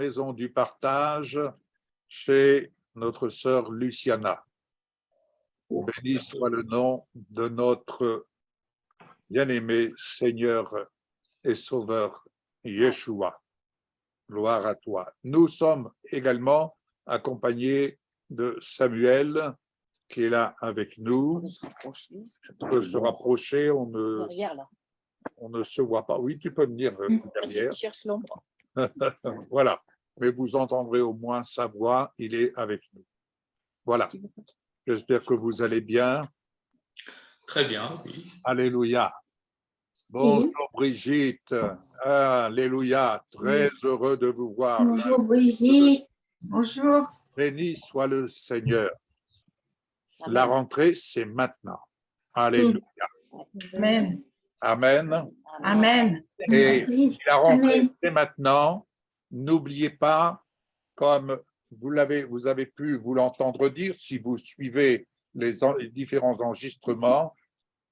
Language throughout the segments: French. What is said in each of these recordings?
maison du partage chez notre sœur Luciana. Béni soit le nom de notre bien-aimé Seigneur et Sauveur Yeshua. Gloire à toi. Nous sommes également accompagnés de Samuel qui est là avec nous. On peut se rapprocher, on ne se voit pas. Oui, tu peux venir derrière. Je cherche l'ombre. Voilà. Mais vous entendrez au moins sa voix, il est avec nous. Voilà. J'espère que vous allez bien. Très bien, oui. Alléluia. Bonjour Brigitte. Alléluia. Très heureux de vous voir. Bonjour Brigitte. Bonjour. Béni soit le Seigneur. Amen. La rentrée, c'est maintenant. Alléluia. Amen. Amen. Amen. Et la rentrée, Amen. c'est maintenant. N'oubliez pas, comme vous avez pu vous l'entendre dire, si vous suivez les différents enregistrements,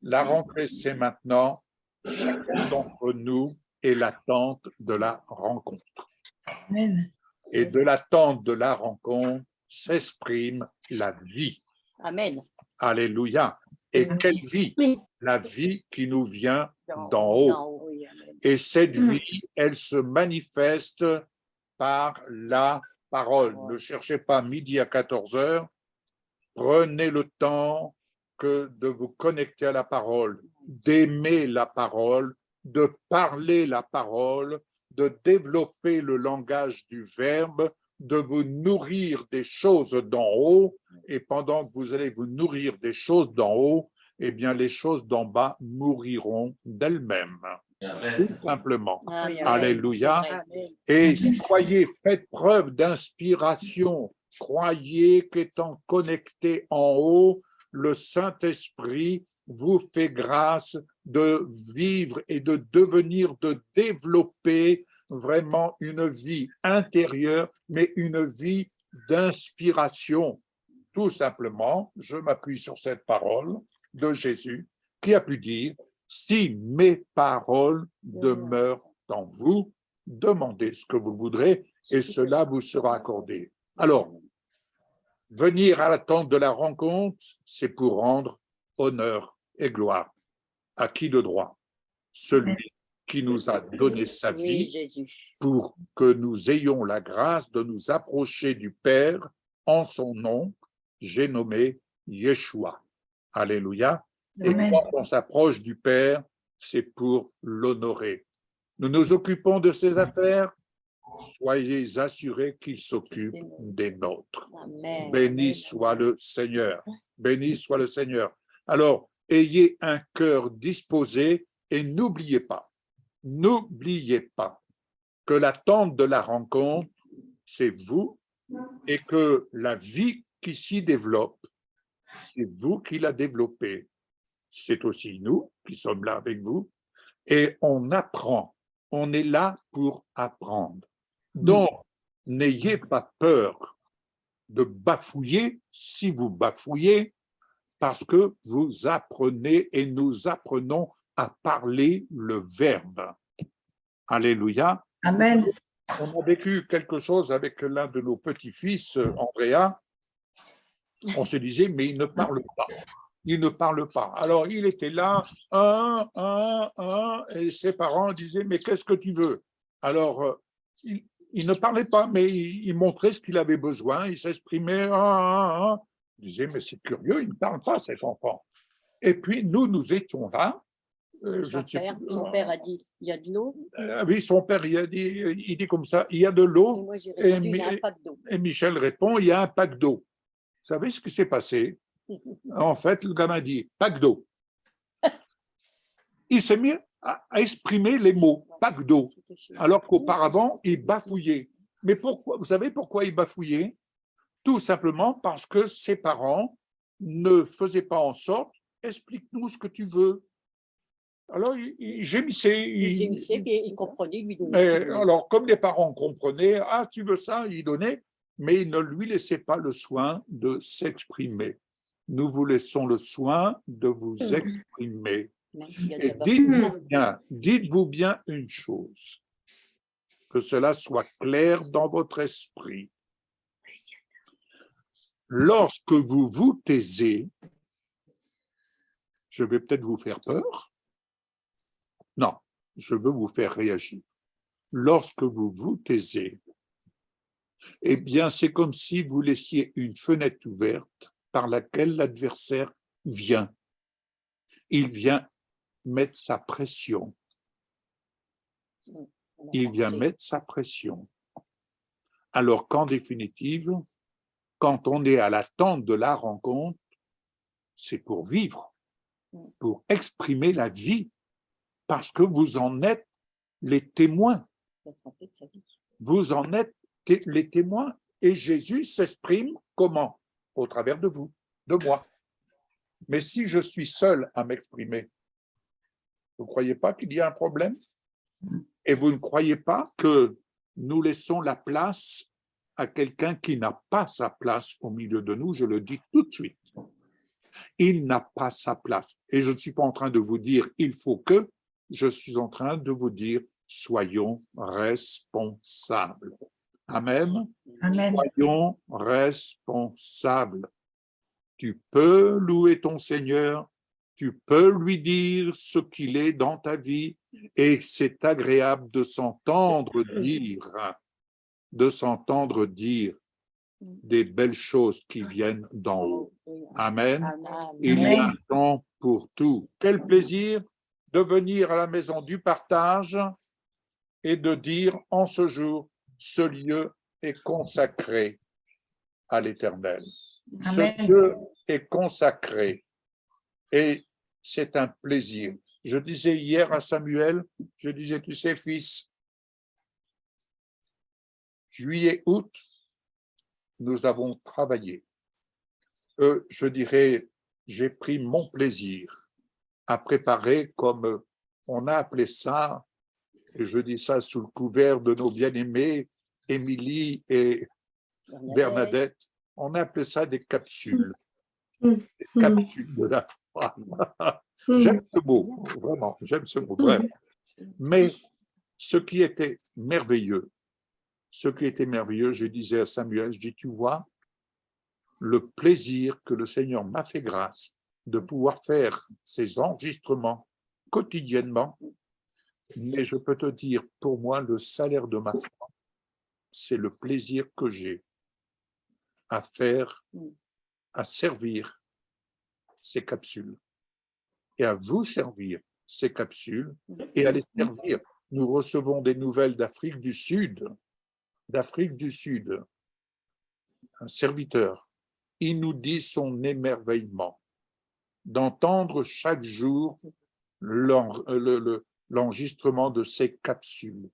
la rentrée, c'est maintenant. Chacun d'entre nous est l'attente de la rencontre. Amen. Et de l'attente de la rencontre s'exprime la vie. Amen. Alléluia. Et quelle vie? La vie qui nous vient d'en haut. Oui, amen. Et cette vie, elle se manifeste par la parole. Ne cherchez pas midi à 14 heures. Prenez le temps de vous connecter à la parole, d'aimer la parole, de parler la parole, de développer le langage du verbe, de vous nourrir des choses d'en haut. Et pendant que vous allez vous nourrir des choses d'en haut, eh bien, les choses d'en bas mouriront d'elles-mêmes. Tout simplement. Amen. Alléluia. Amen. Et croyez, faites preuve d'inspiration. Croyez qu'étant connecté en haut, le Saint-Esprit vous fait grâce de vivre et de devenir, de développer vraiment une vie intérieure, mais une vie d'inspiration. Tout simplement, je m'appuie sur cette parole de Jésus qui a pu dire, si mes paroles demeurent en vous, demandez ce que vous voudrez et cela vous sera accordé. Alors, venir à l'attente de la rencontre, c'est pour rendre honneur et gloire. À qui de droit? Celui qui nous a donné sa Oui, vie Jésus. pour que nous ayons la grâce de nous approcher du Père en son nom, j'ai nommé Yeshua. Alléluia. Et Amen. quand on s'approche du Père, c'est pour l'honorer. Nous nous occupons de ses affaires, soyez assurés qu'il s'occupe des nôtres. Amen. Béni soit le Seigneur. Béni soit le Seigneur. Alors, ayez un cœur disposé et n'oubliez pas que l'attente de la rencontre, c'est vous et que la vie qui s'y développe, c'est vous qui la développez. C'est aussi nous qui sommes là avec vous et on apprend. On est là pour apprendre. Donc, n'ayez pas peur de bafouiller si vous bafouillez parce que vous apprenez et nous apprenons à parler le verbe. Alléluia. Amen. On a vécu quelque chose avec l'un de nos petits-fils, Andrea. On se disait, mais il ne parle pas. Il ne parle pas. Alors, il était là, et ses parents disaient, mais qu'est-ce que tu veux? Alors, il ne parlait pas, mais il montrait ce qu'il avait besoin, il s'exprimait, Il disait, mais c'est curieux, il ne parle pas, cet enfant. Et puis, nous étions là. Son père a dit, il y a de l'eau. Oui, son père, il dit comme ça, il y a de Et l'eau. moi, j'ai répondu, il y a un pack d'eau. Et Michel répond, il y a un pack d'eau. Vous savez ce qui s'est passé? En fait, le gamin dit, pack d'eau. Il s'est mis à exprimer les mots, pack d'eau, alors qu'auparavant, il bafouillait. Mais pourquoi? Vous savez pourquoi il bafouillait? Tout simplement parce que ses parents ne faisaient pas en sorte, explique-nous ce que tu veux. Alors, il gémissait. Il gémissait, puis il comprenait, il lui donnait. ce qu'il voulait. Alors, comme les parents comprenaient, tu veux ça, il donnait, mais il ne lui laissait pas le soin de s'exprimer. Nous vous laissons le soin de vous exprimer. Même s'il y a de Et la bafouille. dites-vous bien une chose, que que cela soit clair dans votre esprit. Lorsque vous vous taisez, je vais peut-être vous faire peur. Non, je veux vous faire réagir. Lorsque vous vous taisez, eh bien, c'est comme si vous laissiez une fenêtre ouverte par laquelle l'adversaire vient. Il vient mettre sa pression. Il vient mettre sa pression. Alors qu'en définitive, quand on est à l'attente de la rencontre, c'est pour vivre, pour exprimer la vie, parce que vous en êtes les témoins. Vous en êtes les témoins. Et Jésus s'exprime comment? Au travers de vous, de moi. Mais si je suis seul à m'exprimer, vous ne croyez pas qu'il y a un problème? Et vous ne croyez pas que nous laissons la place à quelqu'un qui n'a pas sa place au milieu de nous? Je le dis tout de suite. Il n'a pas sa place. Et je ne suis pas en train de vous dire « il faut que », je suis en train de vous dire « soyons responsables ». Amen. Amen. Soyons responsables. Tu peux louer ton Seigneur, tu peux lui dire ce qu'il est dans ta vie, et c'est agréable de s'entendre dire des belles choses qui viennent d'en haut. Amen. Il y a un temps pour tout. Quel plaisir de venir à la maison du partage et de dire en ce jour, ce lieu est consacré à l'Éternel. Ce lieu est consacré et c'est un plaisir. Je disais hier à Samuel, je disais, tu sais, fils, juillet, août, nous avons travaillé. Je dirais, j'ai pris mon plaisir à préparer, comme on a appelé ça, et je dis ça sous le couvert de nos bien-aimés, Émilie et Bernadette, on a appelé ça des capsules. Des capsules de la foi. J'aime ce mot, vraiment, j'aime ce mot. Bref. Mais ce qui était merveilleux, je disais à Samuel, je dis, tu vois, le plaisir que le Seigneur m'a fait grâce de pouvoir faire ces enregistrements quotidiennement, mais je peux te dire, pour moi, le salaire de ma foi, c'est le plaisir que j'ai à faire, à servir ces capsules et à vous servir ces capsules et à les servir. Nous recevons des nouvelles d'Afrique du Sud, un serviteur. Il nous dit son émerveillement d'entendre chaque jour l'enregistrement de ces capsules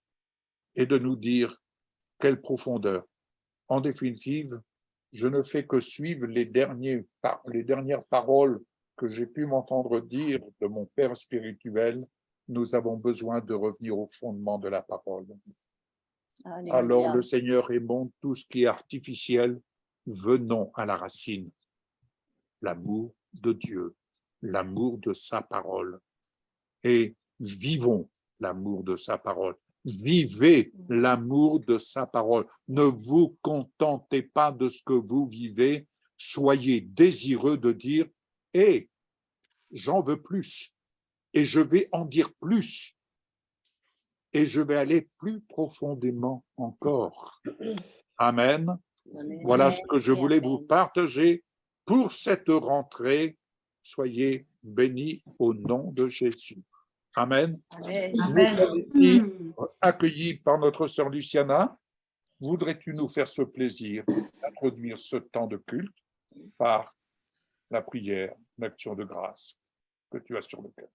et de nous dire quelle profondeur. En définitive, je ne fais que suivre les dernières paroles que j'ai pu m'entendre dire de mon père spirituel. Nous avons besoin de revenir au fondement de la parole. Alléluia. Alors le Seigneur aimons tout ce qui est artificiel, venons à la racine. L'amour de Dieu, l'amour de sa parole. Et vivons l'amour de sa parole. Vivez l'amour de sa parole. Ne vous contentez pas de ce que vous vivez. Soyez désireux de dire « Hé, j'en veux plus. Et je vais en dire plus. Et je vais aller plus profondément encore. » Amen. Amen. Voilà ce que je voulais vous partager pour cette rentrée. Soyez bénis au nom de Jésus. Amen. Amen. Nous sommes ici accueillis par notre sœur Luciana. Voudrais-tu nous faire ce plaisir d'introduire ce temps de culte par la prière, l'action de grâce que tu as sur le cœur?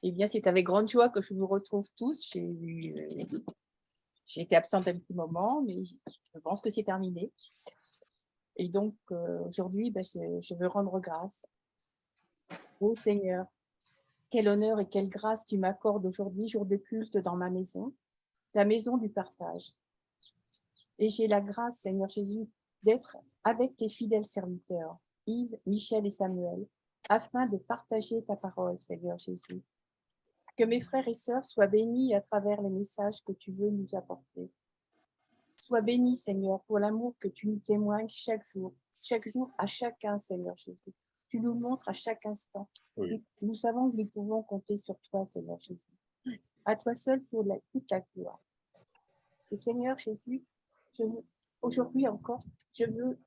Eh bien, c'est avec grande joie que je vous retrouve tous. J'ai été absente un petit moment, mais je pense que c'est terminé. Et donc, aujourd'hui, je veux rendre grâce au Seigneur. Quel honneur et quelle grâce tu m'accordes aujourd'hui, jour de culte dans ma maison, la maison du partage. Et j'ai la grâce, Seigneur Jésus, d'être avec tes fidèles serviteurs, Yves, Michel et Samuel, afin de partager ta parole, Seigneur Jésus. Que mes frères et sœurs soient bénis à travers les messages que tu veux nous apporter. Sois béni, Seigneur, pour l'amour que tu nous témoignes chaque jour à chacun, Seigneur Jésus. Tu nous montres à chaque instant. Oui. Nous savons que nous pouvons compter sur toi, Seigneur Jésus. À toi seul pour toute la gloire. Et Seigneur Jésus, aujourd'hui encore, je veux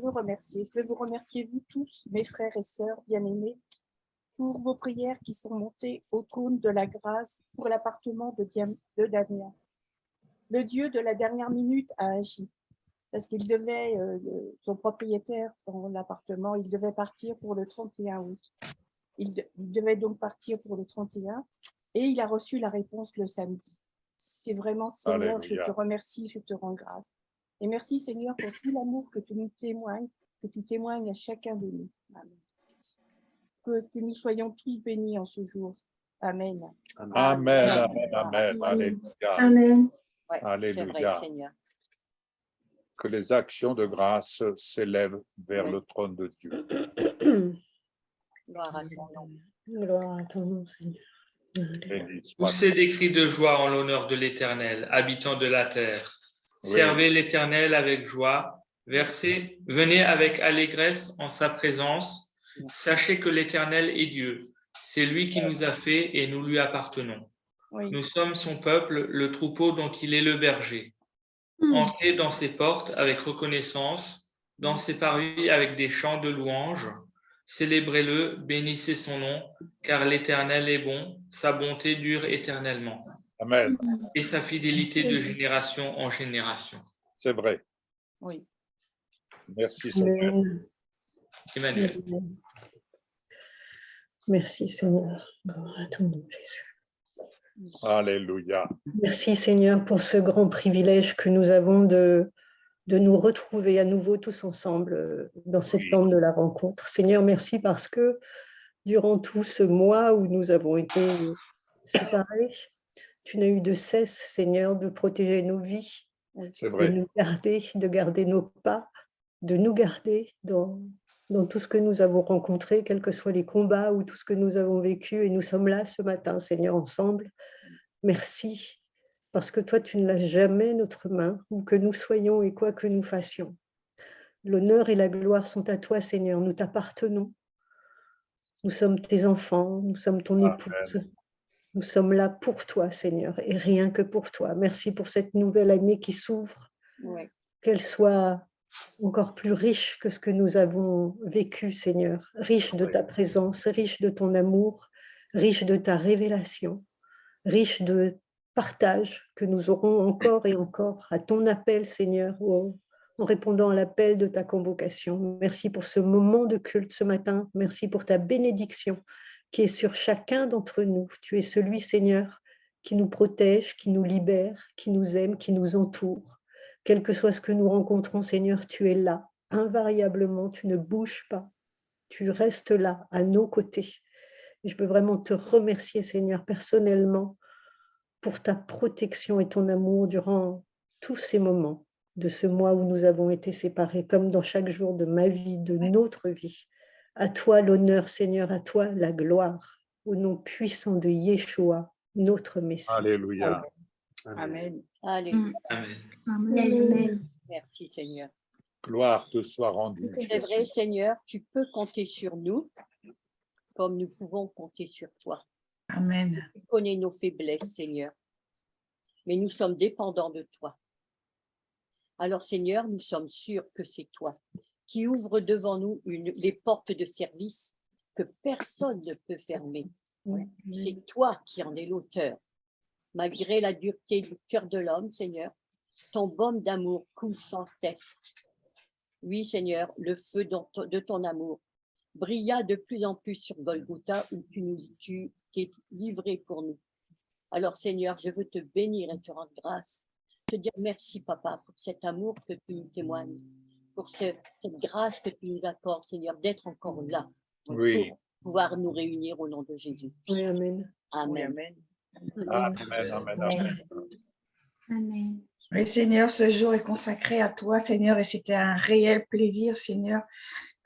remercier. Je veux vous remercier, vous tous, mes frères et sœurs bien-aimés, pour vos prières qui sont montées au trône de la grâce pour l'appartement de Damien. Le Dieu de la dernière minute a agi, parce qu'il devait, son propriétaire dans l'appartement, il devait partir pour le 31 août. Il devait donc partir pour le 31 et il a reçu la réponse le samedi. C'est vraiment, Seigneur, Alléluia. je te remercie, je te rends grâce. Et merci, Seigneur, pour tout l'amour que tu nous témoignes, que tu témoignes à chacun de nous. Amen. Que nous soyons tous bénis en ce jour. Amen. Amen, amen, amen. Alléluia. Amen. Ouais, c'est Alléluia. vrai, Seigneur. Que les actions de grâce s'élèvent vers le trône de Dieu. Gloire à ton nom. Gloire à ton nom, Seigneur. Béni soit Poussez des cris de joie en l'honneur de l'Éternel, habitants de la terre. Oui. Servez l'Éternel avec joie. Venez avec allégresse en sa présence. Sachez que l'Éternel est Dieu. C'est lui qui nous a fait et nous lui appartenons. Oui. Nous sommes son peuple, le troupeau dont il est le berger. Entrez dans ses portes avec reconnaissance, dans ses parvis avec des chants de louange. Célébrez-le, bénissez son nom, car l'Éternel est bon, sa bonté dure éternellement, Amen. et sa fidélité de génération en génération. C'est vrai. Oui. Merci, Seigneur. Amen. Emmanuel. Amen. Merci, Seigneur. Gloire à ton nom, Jésus. Alléluia. Merci, Seigneur, pour ce grand privilège que nous avons de nous retrouver à nouveau tous ensemble dans cette Oui. tente de la rencontre. Seigneur, merci parce que durant tout ce mois où nous avons été séparés, tu n'as eu de cesse, Seigneur, de protéger nos vies, C'est de vrai. nous garder, de garder nos pas, de nous garder dans tout ce que nous avons rencontré, quels que soient les combats ou tout ce que nous avons vécu. Et nous sommes là ce matin, Seigneur, ensemble. Merci, parce que toi, tu ne lâches jamais notre main, où que nous soyons et quoi que nous fassions. L'honneur et la gloire sont à toi, Seigneur. Nous t'appartenons. Nous sommes tes enfants, nous sommes ton épouse. Nous sommes là pour toi, Seigneur, et rien que pour toi. Merci pour cette nouvelle année qui s'ouvre. Ouais. Qu'elle soit encore plus riche que ce que nous avons vécu, Seigneur. Riche de ta présence, riche de ton amour, riche de ta révélation, riche de partage que nous aurons encore et encore à ton appel, Seigneur, en répondant à l'appel de ta convocation. Merci pour ce moment de culte ce matin. Merci pour ta bénédiction qui est sur chacun d'entre nous. Tu es celui, Seigneur, qui nous protège, qui nous libère, qui nous aime, qui nous entoure. Quel que soit ce que nous rencontrons, Seigneur, tu es là, invariablement, tu ne bouges pas. Tu restes là, à nos côtés. Et je veux vraiment te remercier, Seigneur, personnellement, pour ta protection et ton amour durant tous ces moments de ce mois où nous avons été séparés, comme dans chaque jour de ma vie, de notre vie. À toi l'honneur, Seigneur, à toi la gloire, au nom puissant de Yeshua, notre Messie. Alléluia. Amen. Alléluia. Amen. Amen. Merci, Seigneur. Gloire te soit rendue. C'est vrai, Seigneur, tu peux compter sur nous comme nous pouvons compter sur toi. Amen. Tu connais nos faiblesses, Seigneur, mais nous sommes dépendants de toi. Alors, Seigneur, nous sommes sûrs que c'est toi qui ouvre devant nous les portes de service que personne ne peut fermer. C'est toi qui en es l'auteur. Malgré la dureté du cœur de l'homme, Seigneur, ton baume d'amour coule sans cesse. Oui, Seigneur, le feu de ton amour brilla de plus en plus sur Golgotha où tu t'es livré pour nous. Alors, Seigneur, je veux te bénir et te rendre grâce. Te dire merci, Papa, pour cet amour que tu nous témoignes, pour cette grâce que tu nous accordes, Seigneur, d'être encore là Oui. pour pouvoir nous réunir au nom de Jésus. Oui, amen. Amen. Amen, amen, amen. Amen. Oui, Seigneur, ce jour est consacré à toi, Seigneur, et c'était un réel plaisir, Seigneur,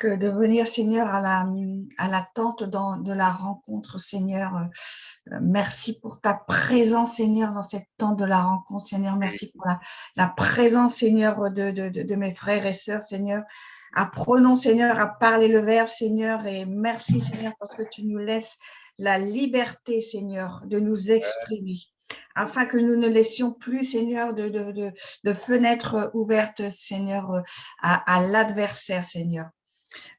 que de venir, Seigneur, à la tente de la rencontre, Seigneur. Merci pour ta présence, Seigneur, dans cette tente de la rencontre, Seigneur. Merci pour la présence, Seigneur, de mes frères et sœurs, Seigneur. Apprenons, Seigneur, à parler le verbe, Seigneur. Et merci, Seigneur, parce que tu nous laisses la liberté, Seigneur, de nous exprimer, afin que nous ne laissions plus, Seigneur, de fenêtres ouvertes, Seigneur, à l'adversaire, Seigneur.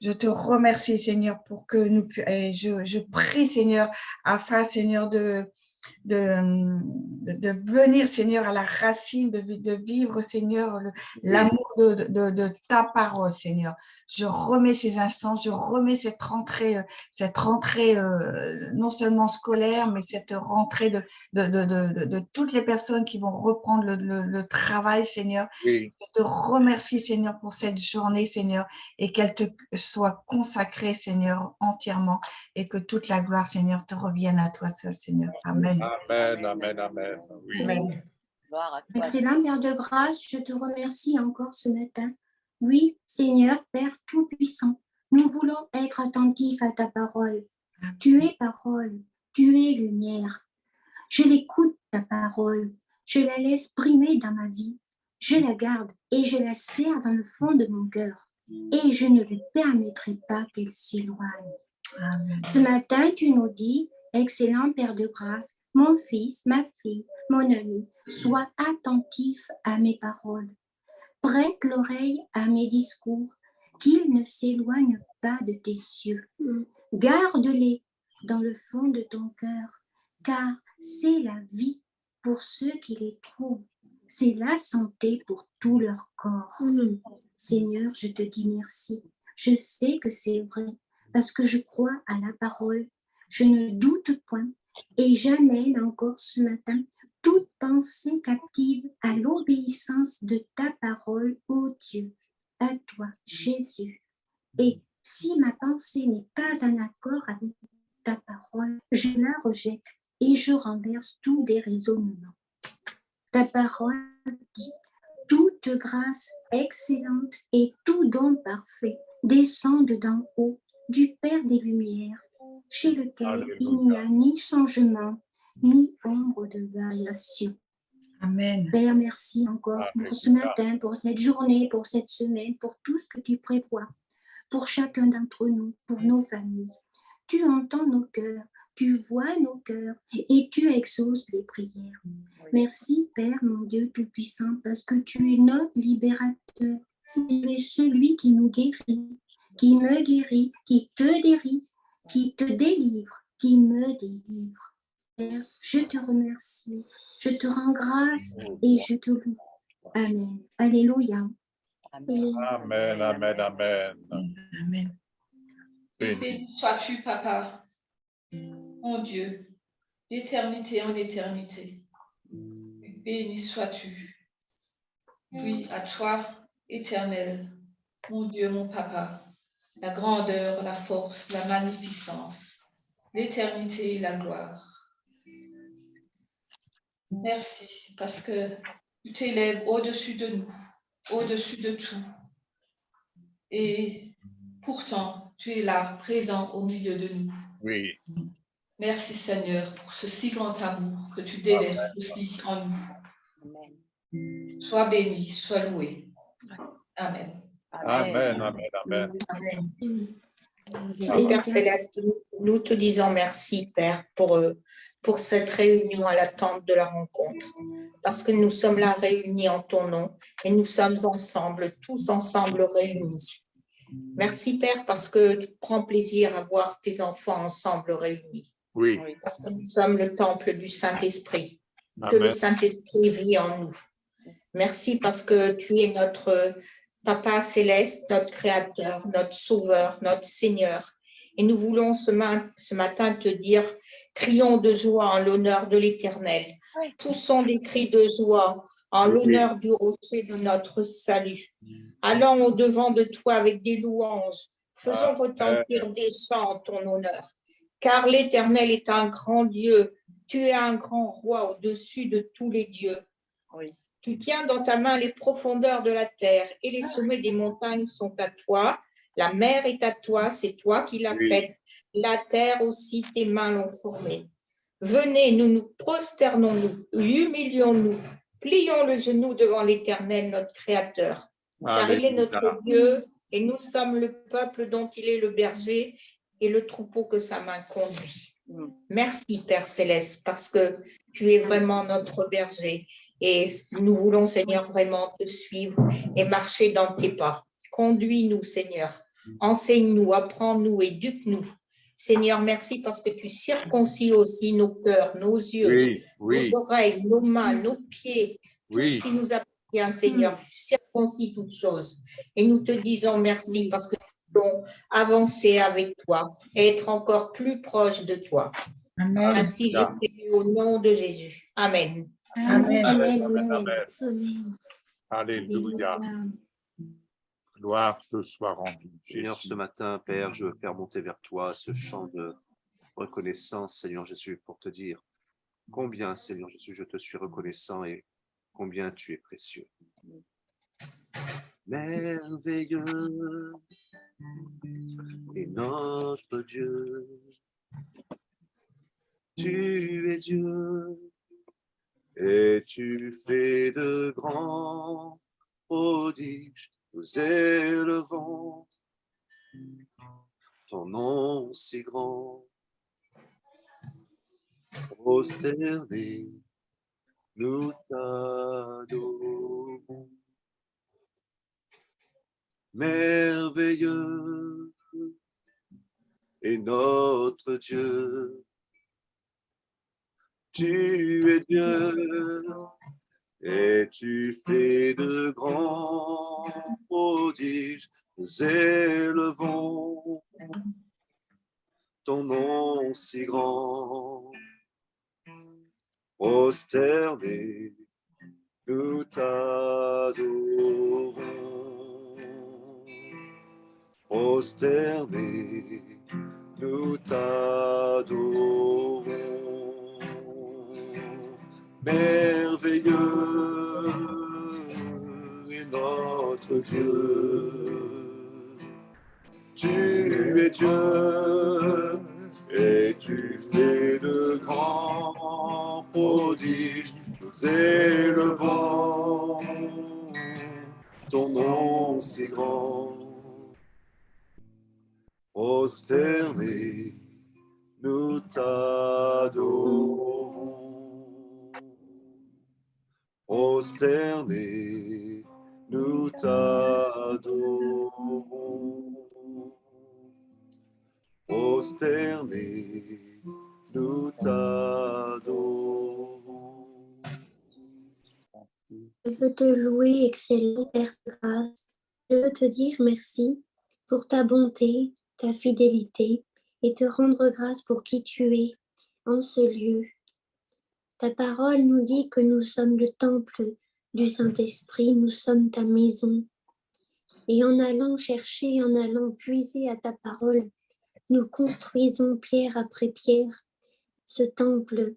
Je te remercie, Seigneur, pour que nous, et je prie, Seigneur, afin, Seigneur, de venir, Seigneur, à la racine, de vivre, Seigneur, l'amour de ta parole, Seigneur. Je remets ces instants, je remets cette rentrée non seulement scolaire, mais cette rentrée de toutes les personnes qui vont reprendre le travail, Seigneur. Oui. Je te remercie, Seigneur, pour cette journée, Seigneur, et qu'elle te soit consacrée, Seigneur, entièrement, et que toute la gloire, Seigneur, te revienne à toi seul, Seigneur. Amen. Amen, amen, amen. Oui. Amen. Gloire à toi. Excellent Père de grâce, je te remercie encore ce matin. Oui, Seigneur, Père Tout-Puissant, nous voulons être attentifs à ta parole. Tu es parole, tu es lumière. Je l'écoute, ta parole, je la laisse primer dans ma vie. Je la garde et je la serre dans le fond de mon cœur. Et je ne lui permettrai pas qu'elle s'éloigne. Ce matin, tu nous dis, excellent Père de grâce, mon fils, ma fille, mon ami, sois attentif à mes paroles. Prête l'oreille à mes discours, qu'ils ne s'éloignent pas de tes cieux. Garde-les dans le fond de ton cœur, car c'est la vie pour ceux qui les trouvent. C'est la santé pour tout leur corps. Seigneur, je te dis merci. Je sais que c'est vrai, parce que je crois à la parole. Je ne doute point et j'amène encore ce matin toute pensée captive à l'obéissance de ta parole, ô Dieu, à toi, Jésus. Et si ma pensée n'est pas en accord avec ta parole, je la rejette et je renverse tout déraisonnement. Ta parole dit, toute grâce excellente et tout don parfait descendent d'en haut, du Père des Lumières, chez lequel il n'y a ni changement, ni ombre de variation. Amen. Père, merci encore pour ce matin, pour cette journée, pour cette semaine, pour tout ce que tu prévois, pour chacun d'entre nous, pour nos familles. Tu entends nos cœurs, tu vois nos cœurs et tu exauces les prières. Merci, Père, mon Dieu Tout-Puissant, parce que tu es notre libérateur. Tu es celui qui nous guérit, qui me guérit, qui te guérit, qui te délivre, qui me délivre. Père, je te remercie, je te rends grâce et je te loue. Amen. Alléluia. Amen. Amen, amen, amen. Amen. Béni sois-tu, Papa, mon Dieu, d'éternité en éternité. Béni sois-tu. Oui, à toi, Éternel, mon Dieu, mon Papa, la grandeur, la force, la magnificence, l'éternité et la gloire. Merci, parce que tu t'élèves au-dessus de nous, au-dessus de tout. Et pourtant, tu es là, présent au milieu de nous. Oui. Merci, Seigneur, pour ce si grand amour que tu déverses aussi en nous. Amen. Sois béni, sois loué. Amen. Amen, amen, amen. Père Céleste, nous te disons merci, Père, pour cette réunion à l'attente de la rencontre, parce que nous sommes là réunis en ton nom et nous sommes ensemble, tous ensemble réunis. Merci, Père, parce que tu prends plaisir à voir tes enfants ensemble réunis. Oui. Parce que nous sommes le temple du Saint-Esprit, que Amen. le Saint-Esprit vit en nous. Merci parce que tu es notre Papa Céleste, notre Créateur, notre Sauveur, notre Seigneur. Et nous voulons ce matin te dire, crions de joie en l'honneur de l'Éternel. Poussons des cris de joie en l'honneur du rocher de notre salut. Allons au-devant de toi avec des louanges. Faisons retentir des chants en ton honneur. Car l'Éternel est un grand Dieu. Tu es un grand roi au-dessus de tous les dieux. Oui. Tu tiens dans ta main les profondeurs de la terre et les sommets des montagnes sont à toi. La mer est à toi, c'est toi qui l'as Oui. faite. La terre aussi, tes mains l'ont formée. Venez, nous nous prosternons, nous humilions-nous, plions le genou devant l'Éternel, notre Créateur. Car il est notre Alléluia. Dieu et nous sommes le peuple dont il est le berger et le troupeau que sa main conduit. Merci, Père Céleste, parce que tu es vraiment notre berger et nous voulons, Seigneur, vraiment te suivre et marcher dans tes pas. Conduis-nous, Seigneur. Enseigne-nous, apprends-nous, éduque-nous. Seigneur, merci parce que tu circoncis aussi nos cœurs, nos yeux, Oui, nos oreilles, nos mains, nos pieds, tout ce oui. qui nous appartient, Seigneur. Tu circoncis toutes choses. Et nous te disons merci parce que nous voulons avancer avec toi et être encore plus proche de toi. Amen. Ainsi, je prie au nom de Jésus. Amen. Amen. Amen. Alléluia. Gloire te soit rendue, Seigneur, Jésus. ce matin, Père, je veux faire monter vers toi ce chant de reconnaissance, Seigneur Jésus, pour te dire combien, Seigneur Jésus, je te suis reconnaissant et combien tu es précieux. Merveilleux est notre Dieu. Tu es Dieu et tu fais de grands prodiges. Nous élevons ton nom si grand. Prosternés, nous t'adorons. Merveilleux est notre Dieu. Tu es Dieu et tu fais de grands prodiges. Nous élevons ton nom si grand. Prosternés, nous t'adorons. Prosternés, nous t'adorons. Merveilleux est notre Dieu. Tu es Dieu et tu fais de grands prodiges. Nous élevons ton nom si grand. Prosternés, nous t'adorons. Prosternés, nous t'adorons. Prosternés, nous t'adorons. Je veux te louer, excellent Père de grâce. Je veux te dire merci pour ta bonté, ta fidélité et te rendre grâce pour qui tu es en ce lieu. Ta parole nous dit que nous sommes le temple du Saint-Esprit, nous sommes ta maison. Et en allant chercher, en allant puiser à ta parole, nous construisons pierre après pierre ce temple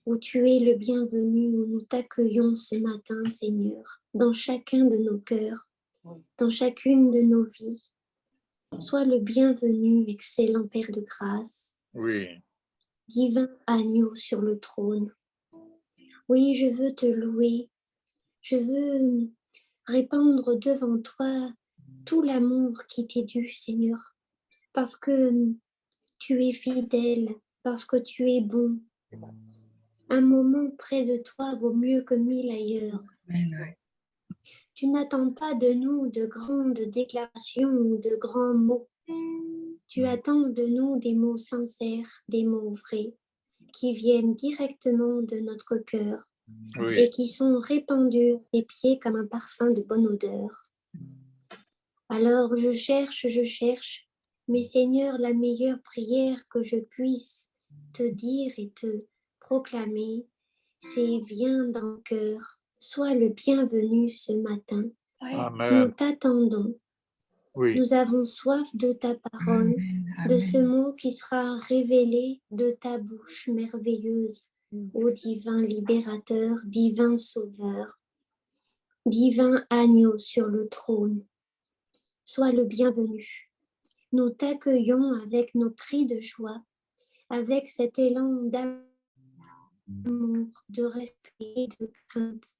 où tu es le bienvenu, où nous t'accueillons ce matin, Seigneur, dans chacun de nos cœurs, dans chacune de nos vies. Sois le bienvenu, excellent Père de grâce, Oui. divin agneau sur le trône. Oui, je veux te louer, je veux répandre devant toi tout l'amour qui t'est dû, Seigneur, parce que tu es fidèle, parce que tu es bon. Un moment près de toi vaut mieux que 1000 ailleurs. Tu n'attends pas de nous de grandes déclarations ou de grands mots. Tu attends de nous des mots sincères, des mots vrais, qui viennent directement de notre cœur et qui sont répandus à tes pieds comme un parfum de bonne odeur. Alors je cherche, mais Seigneur, la meilleure prière que je puisse te dire et te proclamer, c'est viens dans le cœur, sois le bienvenu ce matin. Amen. Nous t'attendons. Oui. Nous avons soif de ta parole, de ce mot qui sera révélé de ta bouche merveilleuse, ô divin libérateur, divin sauveur, divin agneau sur le trône. sois le bienvenu. Nous t'accueillons avec nos cris de joie, avec cet élan d'amour, de respect et de crainte.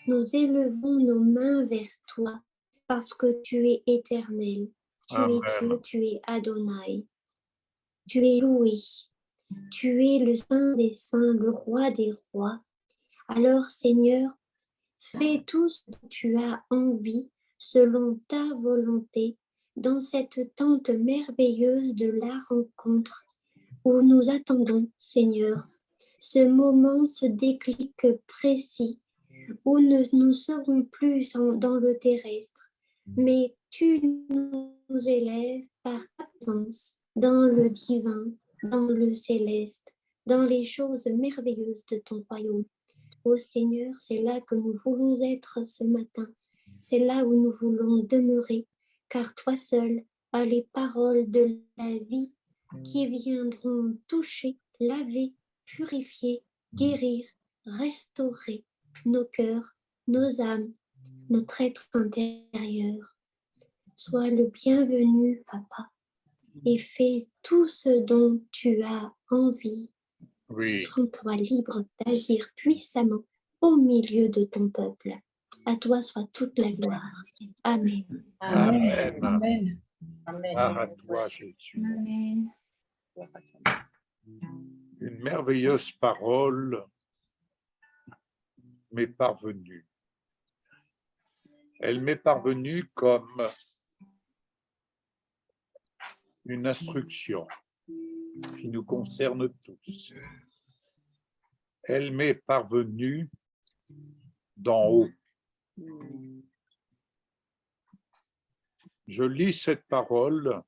Nous élevons nos mains vers toi parce que tu es éternel. Tu es Dieu, tu es Adonai. Tu es loué. Tu es le Saint des Saints, le Roi des Rois. Alors, Seigneur, fais tout ce dont tu as envie selon ta volonté dans cette tente merveilleuse de la rencontre où nous attendons, Seigneur, ce moment, ce déclic précis où nous serons plus dans le terrestre, mais tu nous élèves par ta présence dans le divin, dans le céleste, dans les choses merveilleuses de ton royaume. Ô Seigneur, c'est là que nous voulons être ce matin. C'est là où nous voulons demeurer, car toi seul as les paroles de la vie qui viendront toucher, laver, purifier, guérir, restaurer nos cœurs, nos âmes, notre être intérieur. Sois le bienvenu, Papa, et fais tout ce dont tu as envie. Oui. Sens-toi libre d'agir puissamment au milieu de ton peuple. À toi soit toute la gloire. Amen. Amen. Amen. Amen. Gloire à toi, Jésus. Amen. Une merveilleuse parole m'est parvenue. Elle m'est parvenue comme une instruction qui nous concerne tous. Elle m'est parvenue d'en haut. Je lis cette parole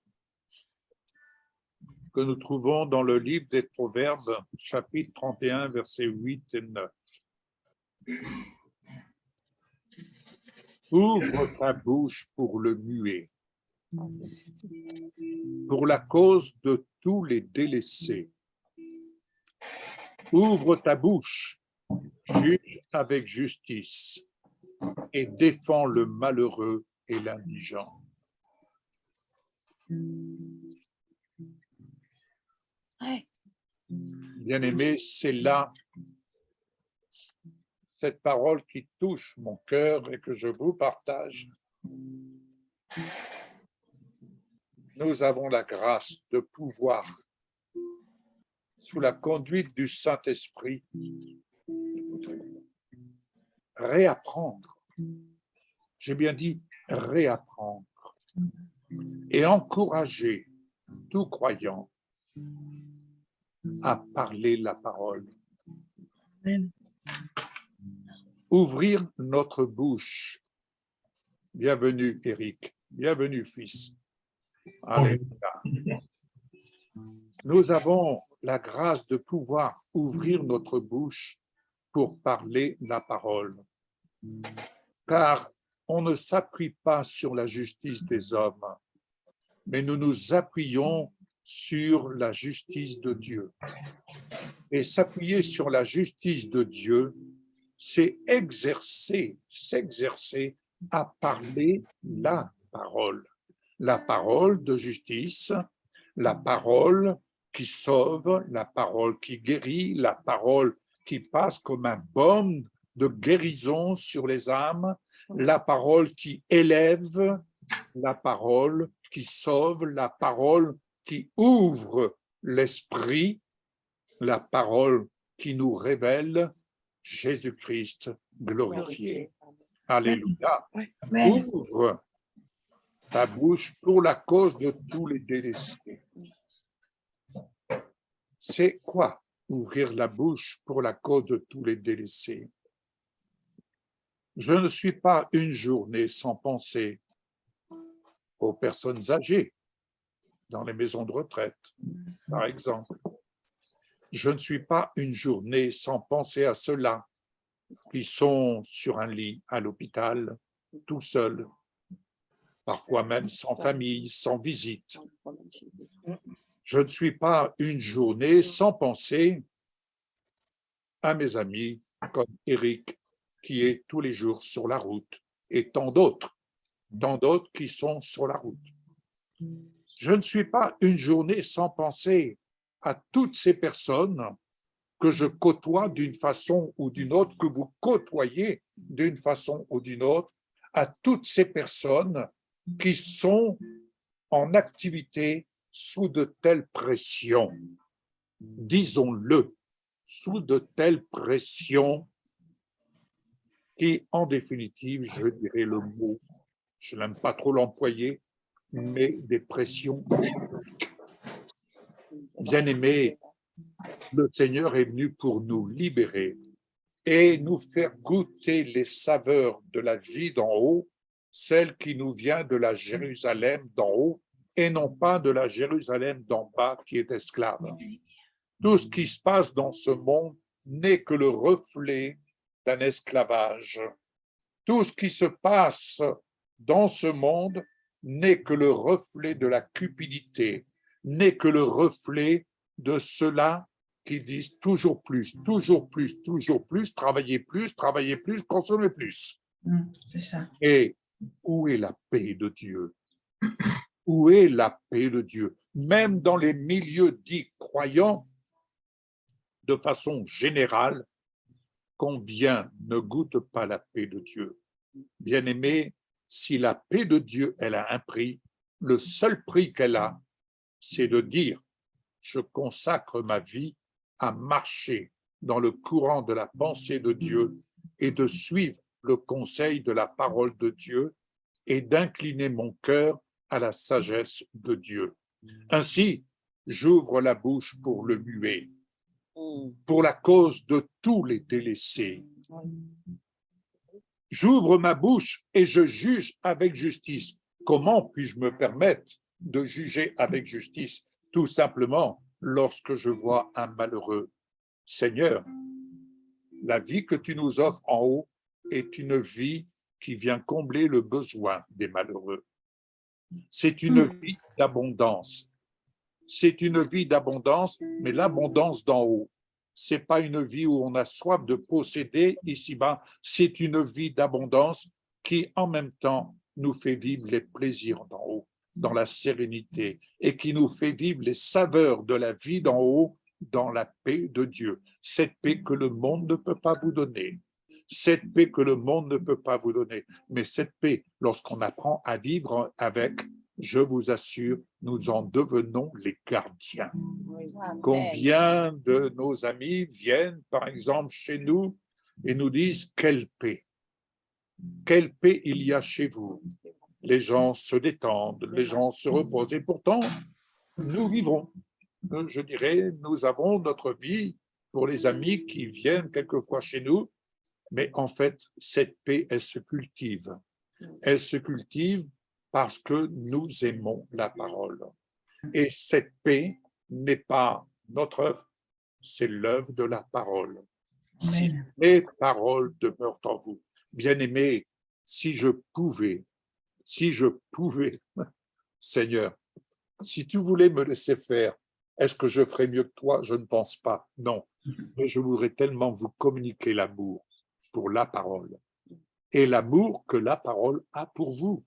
que nous trouvons dans le livre des Proverbes, chapitre 31, versets 8 et 9. Ouvre ta bouche pour le muet, pour la cause de tous les délaissés. Ouvre ta bouche, juge avec justice et défends le malheureux et l'indigent. Bien-aimé, c'est là cette parole qui touche mon cœur et que je vous partage. Nous avons la grâce de pouvoir, sous la conduite du Saint-Esprit, réapprendre. J'ai bien dit réapprendre et encourager tout croyant à parler la parole. Amen. Ouvrir notre bouche. Bienvenue, Éric. Bienvenue, fils. Alléluia. Nous avons la grâce de pouvoir ouvrir notre bouche pour parler la parole. Car on ne s'appuie pas sur la justice des hommes, mais nous nous appuyons sur la justice de Dieu. Et s'appuyer sur la justice de Dieu, c'est s'exercer à parler la parole de justice, la parole qui sauve, la parole qui guérit, la parole qui passe comme un baume de guérison sur les âmes, la parole qui élève, la parole qui sauve, la parole qui ouvre l'esprit, la parole qui nous révèle Jésus-Christ glorifié. Alléluia. Amen. Ouvre ta bouche pour la cause de tous les délaissés. C'est quoi ouvrir la bouche pour la cause de tous les délaissés? Je ne suis pas une journée sans penser aux personnes âgées dans les maisons de retraite, par exemple. Je ne suis pas une journée sans penser à ceux-là qui sont sur un lit à l'hôpital, tout seuls, parfois même sans famille, sans visite. Je ne suis pas une journée sans penser à mes amis comme Éric, qui est tous les jours sur la route, et tant d'autres dans d'autres qui sont sur la route. Je ne suis pas une journée sans penser à toutes ces personnes que je côtoie d'une façon ou d'une autre, que vous côtoyez d'une façon ou d'une autre, à toutes ces personnes qui sont en activité sous de telles pressions. Disons-le, sous de telles pressions qui, en définitive, je dirais le mot, je n'aime pas trop l'employer, mais des pressions. Bien-aimés, le Seigneur est venu pour nous libérer et nous faire goûter les saveurs de la vie d'en haut, celle qui nous vient de la Jérusalem d'en haut et non pas de la Jérusalem d'en bas qui est esclave. Tout ce qui se passe dans ce monde n'est que le reflet d'un esclavage. Tout ce qui se passe dans ce monde n'est que le reflet de la cupidité, n'est que le reflet de ceux-là qui disent toujours plus, toujours plus, toujours plus, travailler plus, consommer plus. C'est ça. Et où est la paix de Dieu? Où est la paix de Dieu? Même dans les milieux dits croyants, de façon générale, combien ne goûte pas la paix de Dieu? Bien-aimés, si la paix de Dieu, elle a un prix, le seul prix qu'elle a, c'est de dire, je consacre ma vie à marcher dans le courant de la pensée de Dieu et de suivre le conseil de la parole de Dieu et d'incliner mon cœur à la sagesse de Dieu. Ainsi, j'ouvre la bouche pour le muet, pour la cause de tous les délaissés. J'ouvre ma bouche et je juge avec justice. Comment puis-je me permettre de juger avec justice? Tout simplement lorsque je vois un malheureux. Seigneur, la vie que tu nous offres en haut est une vie qui vient combler le besoin des malheureux. C'est une vie d'abondance. C'est une vie d'abondance, mais l'abondance d'en haut. C'est pas une vie où on a soif de posséder ici-bas. C'est une vie d'abondance qui, en même temps, nous fait vivre les plaisirs d'en haut, dans la sérénité, et qui nous fait vivre les saveurs de la vie d'en haut, dans la paix de Dieu. Cette paix que le monde ne peut pas vous donner. Cette paix que le monde ne peut pas vous donner. Mais cette paix, lorsqu'on apprend à vivre avec, je vous assure, nous en devenons les gardiens. Combien de nos amis viennent, par exemple, chez nous et nous disent « Quelle paix il y a chez vous ?» Les gens se détendent, les gens se reposent. Et pourtant, nous vivons. Je dirais, nous avons notre vie pour les amis qui viennent quelquefois chez nous, mais en fait, cette paix, elle se cultive. Elle se cultive parce que nous aimons la parole. Et cette paix n'est pas notre œuvre, c'est l'œuvre de la parole. Si les paroles demeurent en vous. Bien-aimés, si je pouvais, Seigneur, si tu voulais me laisser faire, est-ce que je ferais mieux que toi? Je ne pense pas, non. Mais je voudrais tellement vous communiquer l'amour pour la parole et l'amour que la parole a pour vous.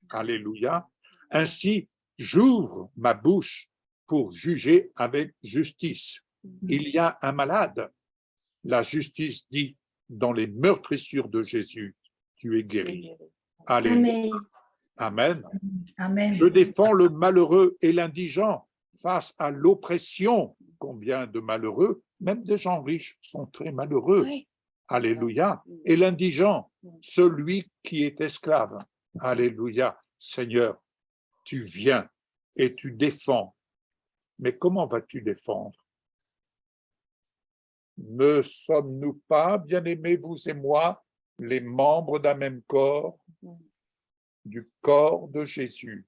Alléluia. Ainsi, j'ouvre ma bouche pour juger avec justice. Il y a un malade. La justice dit, dans les meurtrissures de Jésus, tu es guéri. Alléluia. Amen. Amen. Je défends le malheureux et l'indigent face à l'oppression. Combien de malheureux, même des gens riches, sont très malheureux. Oui. Alléluia. Et l'indigent, celui qui est esclave. Alléluia. Seigneur, tu viens et tu défends. Mais comment vas-tu défendre? Ne sommes-nous pas, bien-aimés, vous et moi, les membres d'un même corps, du corps de Jésus,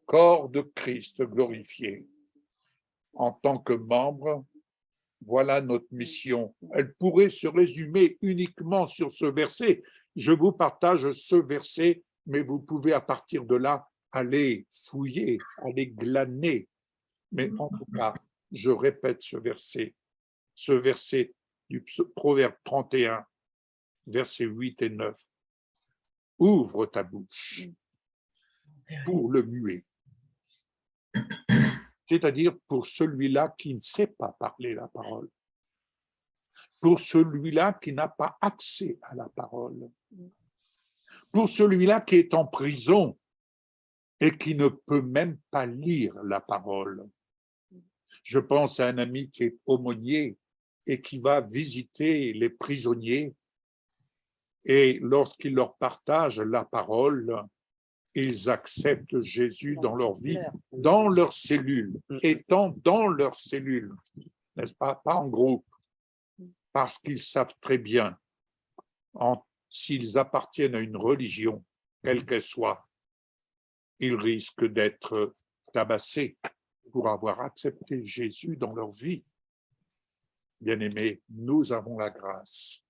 corps de Christ glorifié? En tant que membre, voilà notre mission. Elle pourrait se résumer uniquement sur ce verset. Je vous partage ce verset, mais vous pouvez à partir de là aller fouiller, aller glaner. Mais en tout cas, je répète ce verset du Proverbe 31, versets 8 et 9. Ouvre ta bouche pour le muet. C'est-à-dire pour celui-là qui ne sait pas parler la parole, pour celui-là qui n'a pas accès à la parole, pour celui-là qui est en prison et qui ne peut même pas lire la parole. Je pense à un ami qui est aumônier et qui va visiter les prisonniers, et lorsqu'il leur partage la parole, ils acceptent Jésus dans leur vie, dans leur cellule, étant dans leur cellule, n'est-ce pas, pas en groupe, parce qu'ils savent très bien, s'ils appartiennent à une religion, quelle qu'elle soit, ils risquent d'être tabassés pour avoir accepté Jésus dans leur vie. Bien-aimés, nous avons la grâce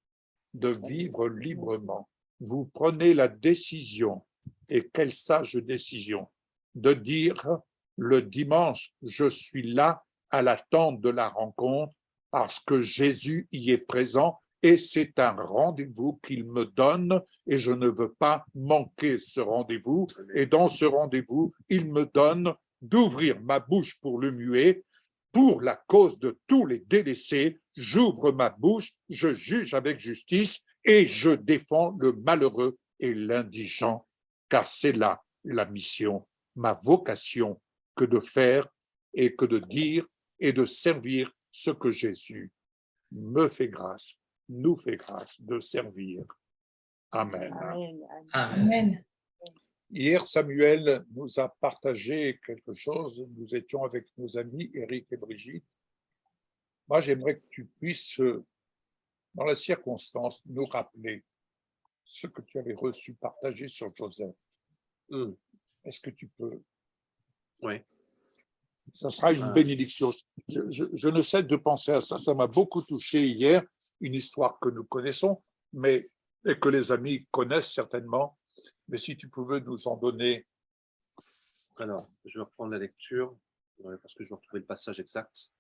de vivre librement. Vous prenez la décision, et quelle sage décision, de dire le dimanche, je suis là à l'attente de la rencontre parce que Jésus y est présent et c'est un rendez-vous qu'il me donne et je ne veux pas manquer ce rendez-vous. Et dans ce rendez-vous, il me donne d'ouvrir ma bouche pour le muet. Pour la cause de tous les délaissés, j'ouvre ma bouche, je juge avec justice et je défends le malheureux et l'indigent, car c'est là la mission, ma vocation, que de faire et que de dire et de servir ce que Jésus me fait grâce, nous fait grâce de servir. Amen. Amen. Amen. Hier, Samuel nous a partagé quelque chose. Nous étions avec nos amis Eric et Brigitte. Moi, j'aimerais que tu puisses, dans la circonstance, nous rappeler ce que tu avais reçu partager sur Joseph. Est-ce que tu peux? Oui. Ça sera une bénédiction. Je ne cesse de penser à ça. Ça m'a beaucoup touché hier. Une histoire que nous connaissons, mais et que les amis connaissent certainement. Mais si tu pouvais nous en donner. Alors, je vais reprendre la lecture, parce que je vais retrouver le passage exact.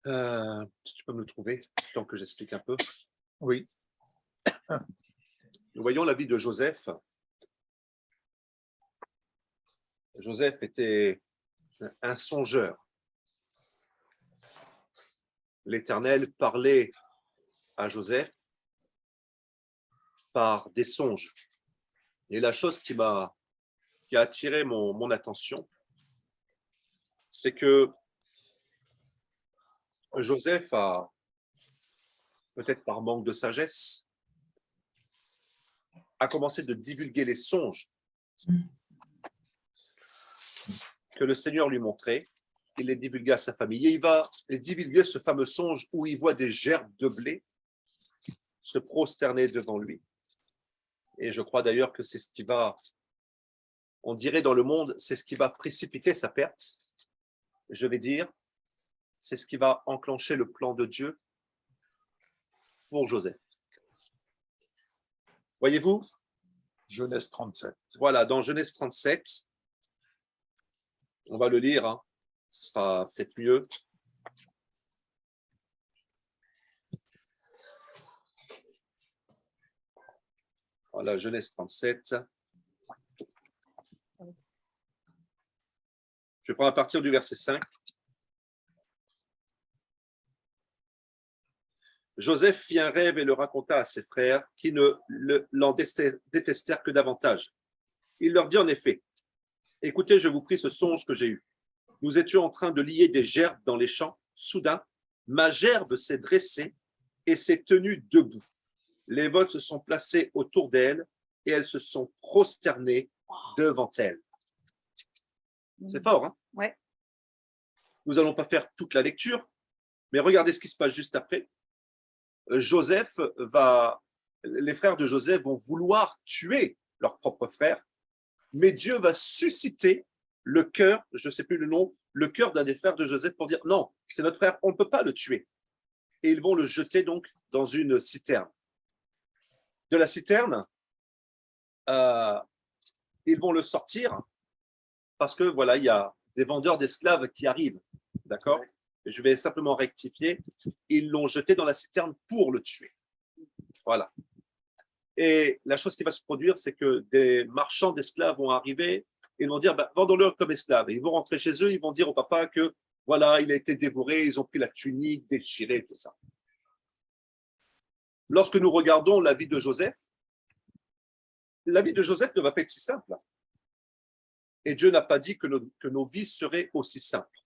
Si tu peux me le trouver, tant que j'explique un peu. Oui. Nous voyons la vie de Joseph. Joseph était un songeur. L'Éternel parlait à Joseph par des songes. Et la chose qui a attiré mon attention, c'est que Joseph a, peut-être par manque de sagesse, a commencé de divulguer les songes que le Seigneur lui montrait. Il les divulgua à sa famille. Et il va divulguer ce fameux songe où il voit des gerbes de blé se prosterner devant lui. Et je crois d'ailleurs que c'est ce qui va, on dirait dans le monde, c'est ce qui va précipiter sa perte. Je vais dire, c'est ce qui va enclencher le plan de Dieu pour Joseph. Voyez-vous? Genèse 37. Voilà, dans Genèse 37, on va le lire, hein. Ce sera peut-être mieux. Voilà, Genèse 37. Je prends à partir du verset 5. Joseph fit un rêve et le raconta à ses frères qui l'en détestèrent que davantage. Il leur dit en effet, « Écoutez, je vous prie ce songe que j'ai eu. Nous étions en train de lier des gerbes dans les champs. Soudain, ma gerbe s'est dressée et s'est tenue debout. Les veaux se sont placés autour d'elle et elles se sont prosternées devant elle. » C'est fort, hein? Ouais. Nous n'allons pas faire toute la lecture, mais regardez ce qui se passe juste après. Les frères de Joseph vont vouloir tuer leur propre frère, mais Dieu va susciter le cœur, je ne sais plus le nom, le cœur d'un des frères de Joseph pour dire non, c'est notre frère, on ne peut pas le tuer. Et ils vont le jeter donc dans une citerne. De la citerne, ils vont le sortir parce que voilà, il y a des vendeurs d'esclaves qui arrivent, d'accord? Je vais simplement rectifier, ils l'ont jeté dans la citerne pour le tuer. Voilà. Et la chose qui va se produire, c'est que des marchands d'esclaves vont arriver et vont dire, bah, vendons-le comme esclave. Et ils vont rentrer chez eux, ils vont dire au papa que voilà, il a été dévoré, ils ont pris la tunique, déchirée, tout ça. Lorsque nous regardons la vie de Joseph ne va pas être si simple. Et Dieu n'a pas dit que nos vies seraient aussi simples.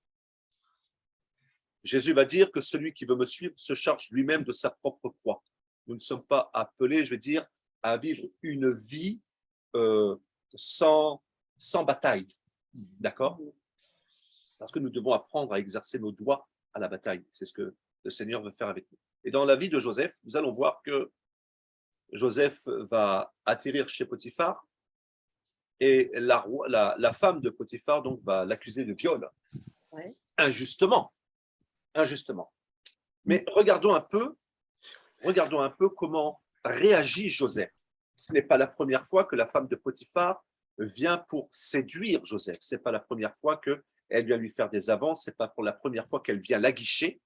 Jésus va dire que celui qui veut me suivre se charge lui-même de sa propre croix. Nous ne sommes pas appelés, je veux dire, à vivre une vie sans bataille. D'accord? Parce que nous devons apprendre à exercer nos droits à la bataille. C'est ce que le Seigneur veut faire avec nous. Et dans la vie de Joseph, nous allons voir que Joseph va atterrir chez Potiphar et la femme de Potiphar donc, va l'accuser de viol. Ouais. Injustement. Mais regardons un peu comment réagit Joseph. Ce n'est pas la première fois que la femme de Potiphar vient pour séduire Joseph. Ce n'est pas la première fois qu'elle vient lui faire des avances. Ce n'est pas pour la première fois qu'elle vient l'aguicher.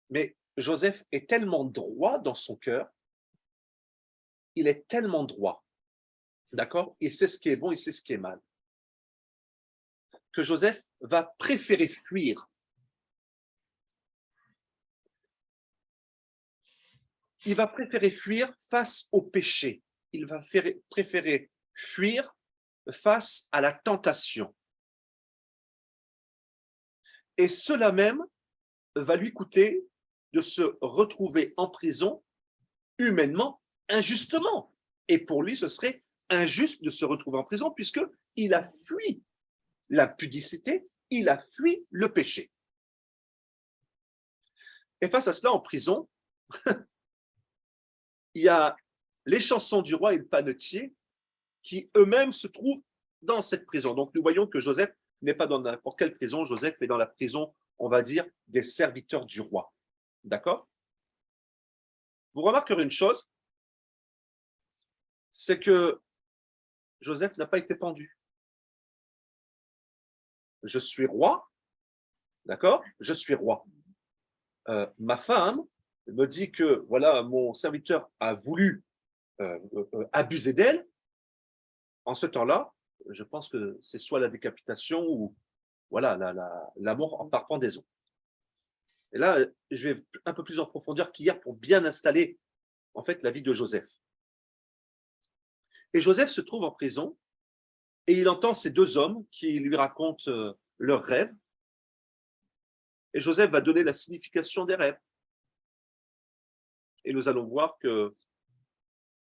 Mais Joseph est tellement droit dans son cœur. Il est tellement droit. D'accord? Il sait ce qui est bon, il sait ce qui est mal. Que Joseph va préférer fuir. Il va préférer fuir face au péché. Il va préférer fuir face à la tentation. Et cela même va lui coûter de se retrouver en prison humainement, injustement. Et pour lui, ce serait injuste de se retrouver en prison puisqu'il a fui l'impudicité, il a fui le péché. Et face à cela, en prison, il y a les chansons du roi et le panetier qui eux-mêmes se trouvent dans cette prison. Donc nous voyons que Joseph n'est pas dans n'importe quelle prison, Joseph est dans la prison, on va dire, des serviteurs du roi. D'accord? Vous remarquerez une chose, c'est que Joseph n'a pas été pendu. Je suis roi, d'accord? Je suis roi. Ma femme me dit que voilà, mon serviteur a voulu abuser d'elle. En ce temps-là, je pense que c'est soit la décapitation ou voilà, la mort par pendaison. Et là, je vais un peu plus en profondeur qu'hier pour bien installer en fait la vie de Joseph. Et Joseph se trouve en prison et il entend ces deux hommes qui lui racontent leurs rêves. Et Joseph va donner la signification des rêves. Et nous allons voir que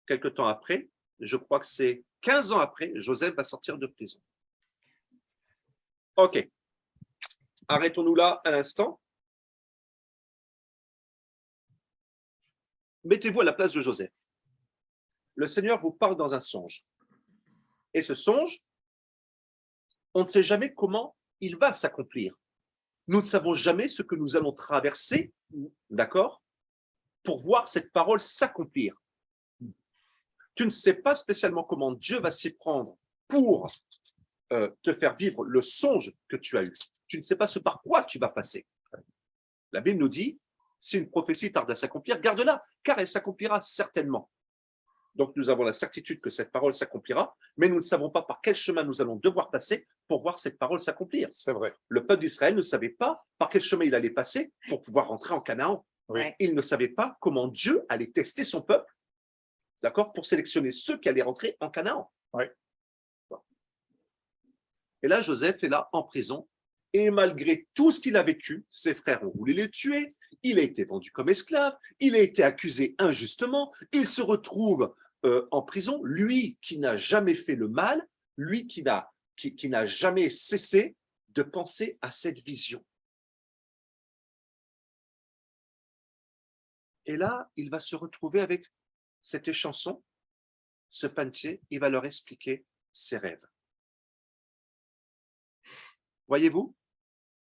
quelque temps après, je crois que c'est 15 ans après, Joseph va sortir de prison. Ok. Arrêtons-nous là un instant. Mettez-vous à la place de Joseph. Le Seigneur vous parle dans un songe. Et ce songe, on ne sait jamais comment il va s'accomplir. Nous ne savons jamais ce que nous allons traverser, d'accord, pour voir cette parole s'accomplir. Tu ne sais pas spécialement comment Dieu va s'y prendre pour te faire vivre le songe que tu as eu. Tu ne sais pas ce par quoi tu vas passer. La Bible nous dit, si une prophétie tarde à s'accomplir, garde-la, car elle s'accomplira certainement. Donc nous avons la certitude que cette parole s'accomplira, mais nous ne savons pas par quel chemin nous allons devoir passer pour voir cette parole s'accomplir. C'est vrai. Le peuple d'Israël ne savait pas par quel chemin il allait passer pour pouvoir rentrer en Canaan. Oui. Il ne savait pas comment Dieu allait tester son peuple, d'accord, pour sélectionner ceux qui allaient rentrer en Canaan. Oui. Et là, Joseph est là en prison, et malgré tout ce qu'il a vécu, ses frères ont voulu le tuer, il a été vendu comme esclave, il a été accusé injustement, il se retrouve en prison, lui qui n'a jamais fait le mal, lui qui n'a jamais cessé de penser à cette vision. Et là, il va se retrouver avec cette chanson, ce panetier, il va leur expliquer ses rêves. Voyez-vous,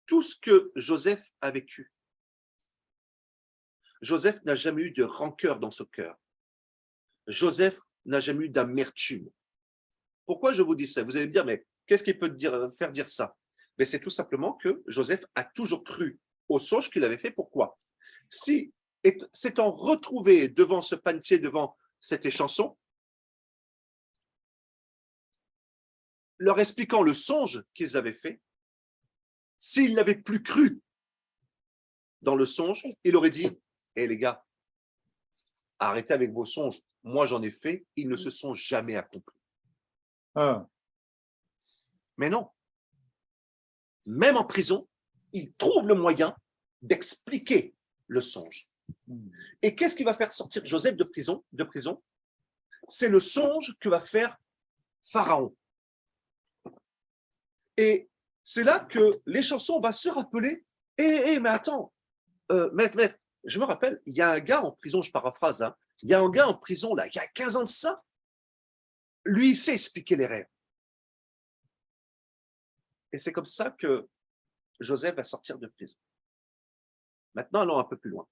tout ce que Joseph a vécu, Joseph n'a jamais eu de rancœur dans son cœur. Joseph n'a jamais eu d'amertume. Pourquoi je vous dis ça? Vous allez me dire, mais qu'est-ce qui peut faire dire ça? Mais c'est tout simplement que Joseph a toujours cru au songe qu'il avait fait. Pourquoi? Si s'étant retrouvé devant ce panetier, devant cette chanson, leur expliquant le songe qu'ils avaient fait. S'ils n'avaient plus cru dans le songe, il aurait dit, hé les gars, arrêtez avec vos songes. Moi, j'en ai fait, ils ne se sont jamais accomplis. Ah, Mais non. Même en prison, il trouve le moyen d'expliquer le songe. Et qu'est-ce qui va faire sortir Joseph de prison? C'est le songe que va faire Pharaon. Et c'est là que les chansons vont se rappeler. Mais attends, maître, je me rappelle, il y a un gars en prison, je paraphrase, hein, il y a un gars en prison, là, il y a 15 ans de ça, lui, il sait expliquer les rêves. Et c'est comme ça que Joseph va sortir de prison. Maintenant, allons un peu plus loin.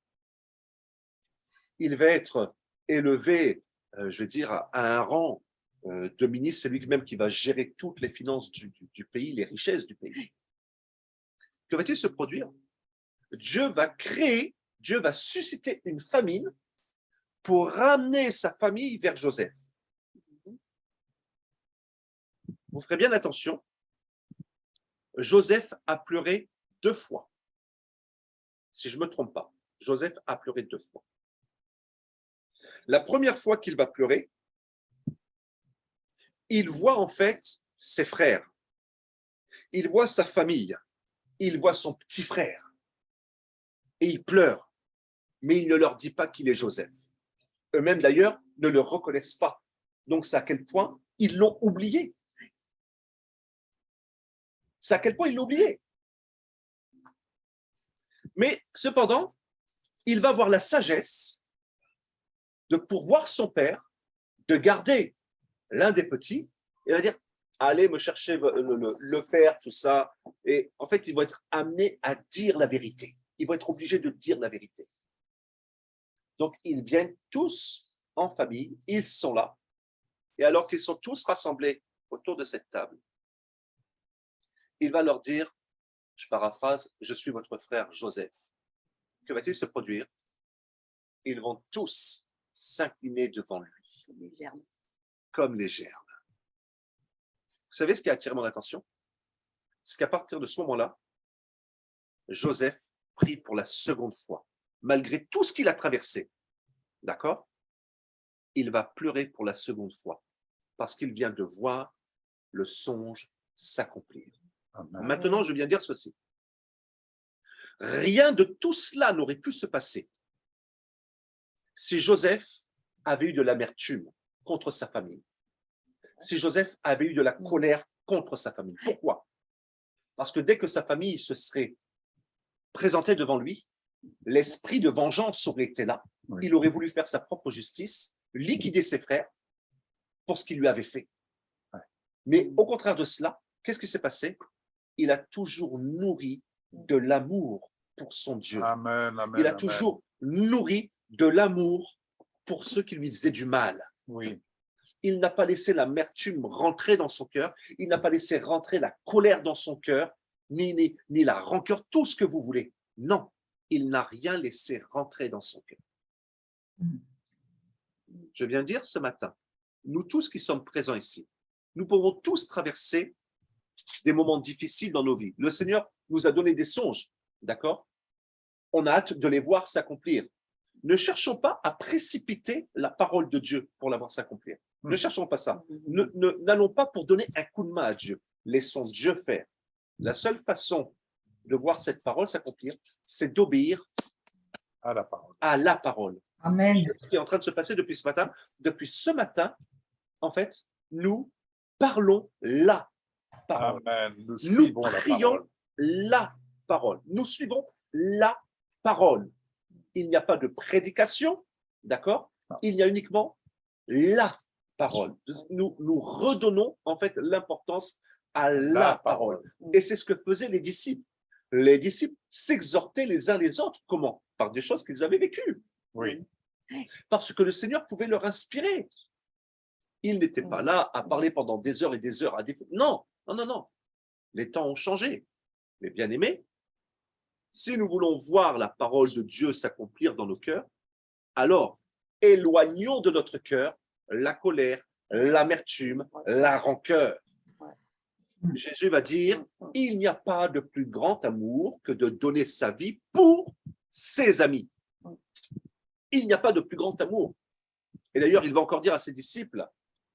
Il va être élevé, je veux dire, à un rang de ministre, c'est lui-même qui va gérer toutes les finances du pays, les richesses du pays. Que va-t-il se produire? Dieu va susciter une famine pour ramener sa famille vers Joseph. Vous ferez bien attention, Joseph a pleuré 2 fois. Si je ne me trompe pas, Joseph a pleuré 2 fois. La première fois qu'il va pleurer, il voit en fait ses frères, il voit sa famille, il voit son petit frère et il pleure, mais il ne leur dit pas qu'il est Joseph. Eux-mêmes d'ailleurs ne le reconnaissent pas. Donc c'est à quel point ils l'ont oublié. C'est à quel point ils l'ont oublié. Mais cependant, il va avoir la sagesse de pourvoir son père, de garder l'un des petits, et il va dire, allez me chercher le père, tout ça. Et en fait, ils vont être amenés à dire la vérité. Ils vont être obligés de dire la vérité. Donc, ils viennent tous en famille, ils sont là. Et alors qu'ils sont tous rassemblés autour de cette table, il va leur dire, je paraphrase, je suis votre frère Joseph. Que va-t-il se produire? Ils vont tous s'incliner devant lui. Comme les germes. Vous savez ce qui a attiré mon attention? C'est qu'à partir de ce moment-là, Joseph prie pour la seconde fois. Malgré tout ce qu'il a traversé, d'accord? Il va pleurer pour la seconde fois parce qu'il vient de voir le songe s'accomplir. Maintenant, je viens dire ceci. Rien de tout cela n'aurait pu se passer si Joseph avait eu de l'amertume contre sa famille, si Joseph avait eu de la colère contre sa famille. Pourquoi? Parce que dès que sa famille se serait présentée devant lui, l'esprit de vengeance aurait été là. Il aurait voulu faire sa propre justice, liquider ses frères pour ce qu'il lui avait fait. Mais au contraire de cela, qu'est-ce qui s'est passé? Il a toujours nourri de l'amour pour son Dieu. Amen, amen, il a amen. toujours nourri de l'amour pour ceux qui lui faisaient du mal. Oui. Il n'a pas laissé l'amertume rentrer dans son cœur, il n'a pas laissé rentrer la colère dans son cœur, ni la rancœur, tout ce que vous voulez. Non, il n'a rien laissé rentrer dans son cœur. Je viens dire ce matin, nous tous qui sommes présents ici, nous pouvons tous traverser des moments difficiles dans nos vies. Le Seigneur nous a donné des songes, d'accord? On a hâte de les voir s'accomplir. Ne cherchons pas à précipiter la parole de Dieu pour la voir s'accomplir. Ne cherchons pas ça. N'allons pas pour donner un coup de main à Dieu. Laissons Dieu faire. La seule façon de voir cette parole s'accomplir, c'est d'obéir à la parole. À la parole. Amen. Ce qui est en train de se passer depuis ce matin. Depuis ce matin, en fait, nous parlons la parole. Amen. Nous suivons la prions parole. la parole. Nous suivons la parole. Il n'y a pas de prédication, d'accord? Il y a uniquement la parole. Nous redonnons en fait l'importance à la parole. Et c'est ce que faisaient les disciples. Les disciples s'exhortaient les uns les autres. Comment? Par des choses qu'ils avaient vécues. Oui. Parce que le Seigneur pouvait leur inspirer. Il n'était pas là à parler pendant des heures et des heures. Non. Les temps ont changé. Mais bien aimés, si nous voulons voir la parole de Dieu s'accomplir dans nos cœurs, alors éloignons de notre cœur la colère, l'amertume, la rancœur. Jésus va dire, il n'y a pas de plus grand amour que de donner sa vie pour ses amis. Il n'y a pas de plus grand amour. Et d'ailleurs, il va encore dire à ses disciples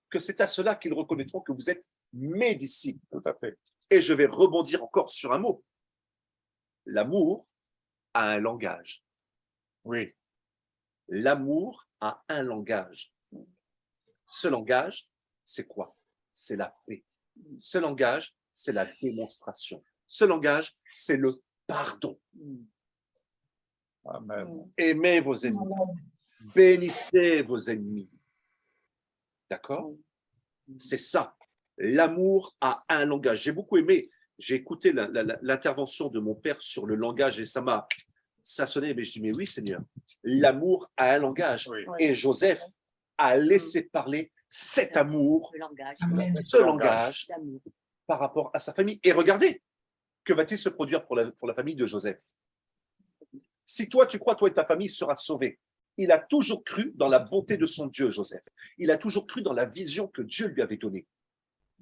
que c'est à cela qu'ils reconnaîtront que vous êtes mes disciples. Tout à fait. Et je vais rebondir encore sur un mot. L'amour a un langage. Oui. L'amour a un langage. Ce langage, c'est quoi? C'est la paix. Ce langage, c'est la démonstration. Ce langage, c'est le pardon. Amen. Aimez vos ennemis. Bénissez vos ennemis. D'accord? C'est ça. L'amour a un langage. J'ai beaucoup aimé. J'ai écouté l'intervention de mon père sur le langage et ça sonnait. Mais je dis, mais oui, Seigneur, l'amour a un langage. Oui. Et Joseph a laissé parler cet amour, Le langage. ce langage L'amour. par rapport à sa famille. Et regardez, que va-t-il se produire pour la famille de Joseph? Si toi, tu crois, toi et ta famille sera sauvée, il a toujours cru dans la bonté de son Dieu, Joseph. Il a toujours cru dans la vision que Dieu lui avait donnée.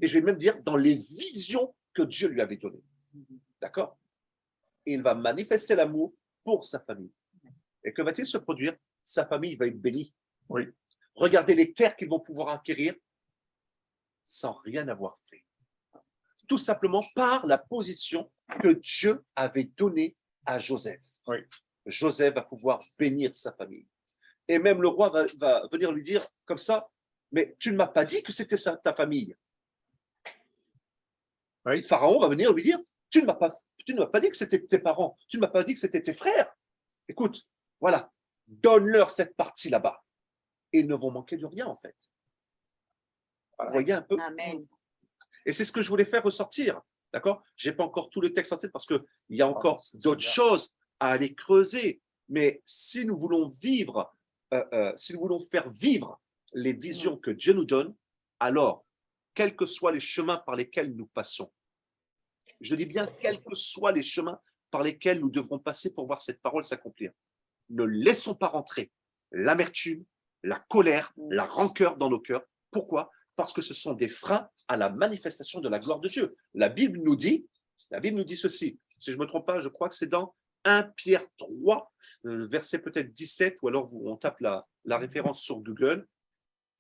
Et je vais même dire dans les visions que Dieu lui avait données. D'accord? Et il va manifester l'amour pour sa famille. Et que va-t-il se produire? Sa famille va être bénie. Oui. Regardez les terres qu'ils vont pouvoir acquérir sans rien avoir fait. Tout simplement par la position que Dieu avait donnée à Joseph. Oui. Joseph va pouvoir bénir sa famille. Et même le roi va venir lui dire comme ça, mais tu ne m'as pas dit que c'était ta famille. Oui. Pharaon va venir lui dire, tu ne m'as pas dit que c'était tes parents, tu ne m'as pas dit que c'était tes frères. Écoute, voilà, donne-leur cette partie là-bas. Et ils ne vont manquer de rien en fait. Vous voyez un peu? Amen. Et c'est ce que je voulais faire ressortir. D'accord? Je n'ai pas encore tout le texte en tête parce qu'il y a encore d'autres choses à aller creuser. Mais si nous voulons vivre, si nous voulons faire vivre les visions que Dieu nous donne, alors, quels que soient les chemins par lesquels nous passons, je dis bien quels que soient les chemins par lesquels nous devrons passer pour voir cette parole s'accomplir, ne laissons pas rentrer l'amertume, la colère, la rancœur dans nos cœurs. Pourquoi? Parce que ce sont des freins à la manifestation de la gloire de Dieu. La Bible nous dit ceci. Si je ne me trompe pas, je crois que c'est dans 1 Pierre 3, verset peut-être 17, ou alors on tape la référence sur Google,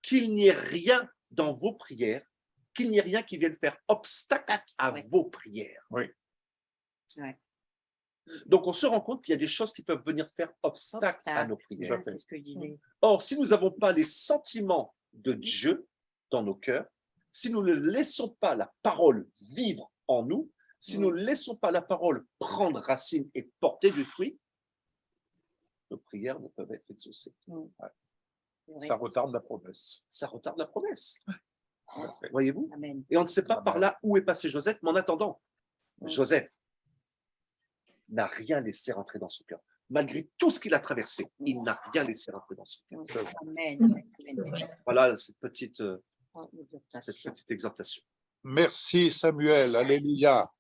qu'il n'y ait rien dans vos prières, qu'il n'y ait rien qui vienne faire obstacle à vos prières. Oui. Ouais. Donc, on se rend compte qu'il y a des choses qui peuvent venir faire obstacle à nos prières. C'est ce que je disais. Or, si nous n'avons pas les sentiments de Dieu dans nos cœurs, si nous ne laissons pas la parole vivre en nous, si nous ne laissons pas la parole prendre racine et porter du fruit, nos prières ne peuvent être exaucées. Ça retarde la promesse. Ça retarde la promesse. Voyez-vous? Amen. Et on ne sait pas par là où est passé Joseph, mais en attendant, Joseph n'a rien laissé rentrer dans son cœur. Malgré tout ce qu'il a traversé, il n'a rien laissé rentrer dans son cœur. Amen. Voilà cette petite Exhortation. exhortation. Merci Samuel. Alléluia.